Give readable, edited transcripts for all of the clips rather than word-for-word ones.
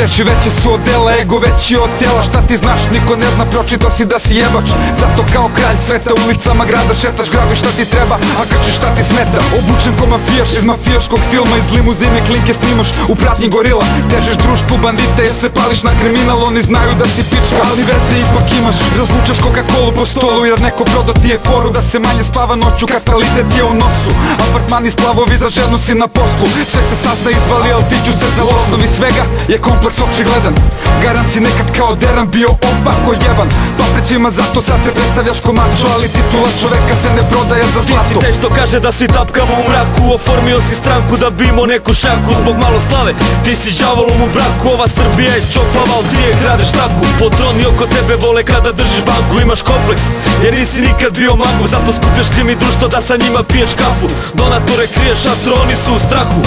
Reči veće su od dela, ego veći od tela. Šta ti znaš, niko ne zna, pročito si da si jebač. Zato kao kralj sveta ulicama grada šetaš, grabiš šta ti treba, a krčiš šta ti smeta. Obučen ko mafijaš iz mafijaškog filma, iz limuzine klinke snimaš u pratnji gorila. Težiš društvu bandita jer se pališ na kriminal, oni znaju da si pička, ali veze ipak imaš. Razvučaš Coca-Colu po stolu jer neko prodao ti je foru da se manje spava noću, katalitet je u nosu. Apartmani splavovi, za ženu si na poslu. Sve se sazna izvali, al ti ću se za osnovi svega je kompleks očigledan. Garant si nekad kao Deran bio opako jeban, pa pred svima zato sad se predstavljaš ko mačo, ali titula čoveka se ne prodaje za zlato. Ti si taj što kaže da si tapkama u mraku, oformio si stranku da bi imao neku šljaku zbog malo slave. Ti si đavolom u braku, ova Srbija je čopava, al ti je kradeš taku. Potroni oko tebe vole kada držiš banku, imaš kompleks jer nisi nikad bio magu, zato skupljaš krimi društvo da sa njima piješ kafu. Donatore kriješ, a troni su u strahu.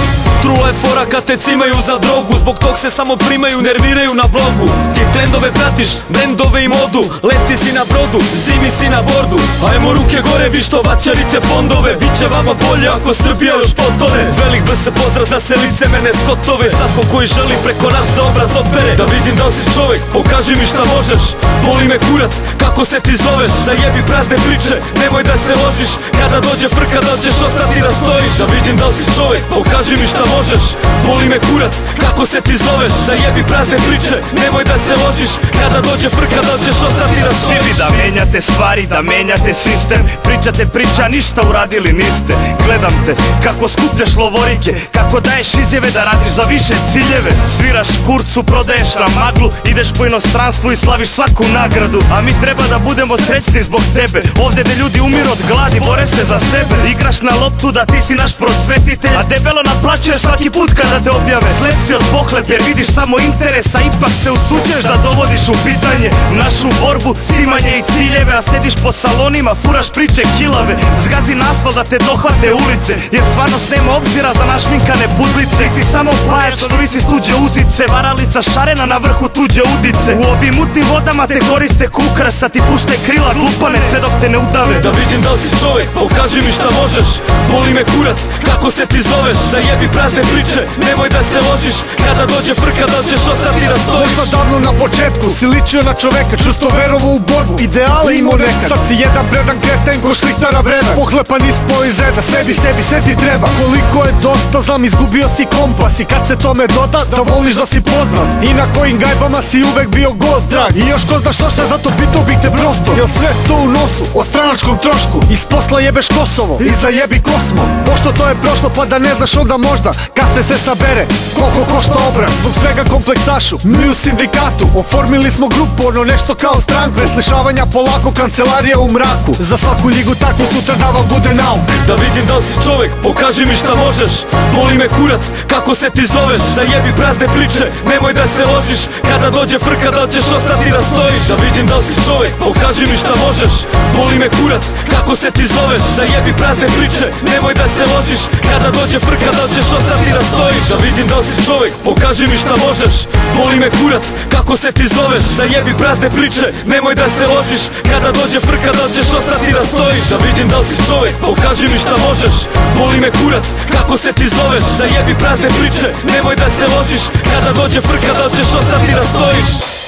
Trula je fora kad te cimaju za drogu, zbog tog se samo primaju, nerviraju na blogu. Ti trendove pratiš, brendove i modu, leti si na brodu, zimi si na bordu. Ajmo ruke gore, vi što vaćarite fondove, biće vama bolje ako Srbija još potone. Velik B se pozdrav za se licemerne skotove, svako koji želi preko nas da obraz opere. Da vidim da li si čovek, pokaži mi šta možeš. Boli me kurac, kako se ti zoveš, zajebi prazne priče, nemoj da se ložiš. Kada dođe frka da ćeš ostati da stojiš. Da vidim da li si čovek, pokaži mi šta možeš. Boli me kurac, kako se ti zoveš, zajebi prazne priče, nemoj da se ložiš. Kada dođe frka da ćeš ostati da stojiš. Da menjate stvari, da menjate sistem, pričate priča, ništa uradili niste. Gledam te kako skupljaš lovorike, kako daješ izjave da radiš za više ciljeve. Sviraš kurcu, prodaješ na maglu, ideš po inostranstvu i slaviš svaku nagradu. A mi treba da budemo srećni zbog tebe, ovde gde ljudi umiru od gladi, bore se za sebe. Igraš na loptu da ti si naš prosvetitelj, a debelo naplaćuješ svaki put kada te objave. Slep si od pohlepe jer vidiš samo interes, a ipak se usuđuješ da dovodiš u pitanje našu borbu, cimanje i ciljeve. A sediš po salonima, furaš priče kilave, zgazi na asfalt da te dohvate ulice, jer stvarnost nema obzira za našminkane budlice. Ti si samo pajač što visi s tuđe uzice, varalica šarena na vrhu tuđe udice. U ovim mutnim vodama te koriste kukrasa, ti pušte krila glupane sve dok te ne udave. Da vidim da li si čovek, pokaži mi šta možeš. Boli me kurac, kako se ti zoveš, zajebi prazne priče, nemoj da se ložiš. Kada dođe frka da ćeš ostati da stojiš. Možda davno na početku si ličio na čoveka, čvrsto verovo u borbu, ideale imao nekad. Sad si jedan predan kreten ko šlihtara vredan, pohlepan ispao iz reda, sebi sve ti treba. Koliko je dosta, znam, izgubio si kompas, i kad se tome doda da voliš da si poznat, i na kojim gajbama si uvek bio gost drag. I još ko zna što šta, zato pitao bih te prosto, jel sve to u nosu, o stranačkom trošku, iz posla jebeš Kosovo i zajebi Kosmo. Pošto to je prošlo pa da ne znaš onda možda, kad se sve sabere, koliko košta obraz. Zbog svega kompleksašu, mi u sindikatu oformili smo grupu, ono nešto kao stranku. Preslišavanja polako, kancelarija u mraku, za svaku ljigu takvu sutra da vam bude nauk. Da vidim da li si čovek, pokaži mi šta možeš. Boli me kurac, kako se ti zoveš, zajebi prazne priče, nemoj da se ložiš. Kada dođe frka da ćeš ostati da stojiš. Da vidim da li si čovek, pokaži mi šta možeš. Boli me kurac, kako se ti zoveš, zajebi prazne priče, nemoj da se ložiš. Kada dođe frka da ćeš ostati da stojiš. Da vidim da li si čovek, pokaži mi šta možeš. Boli me kurac, kako se ti zoveš, zajebi prazne priče, nemoj da se ložiš. Kada dođe frka da ćeš ostati da stojiš. Da vidim da li si čovek, pokaži mi šta možeš. Boli me kurac, kako se ti zoveš, zajebi prazne priče, nemoj da se ložiš. Kada dođe frka da ćeš ostati da stojiš.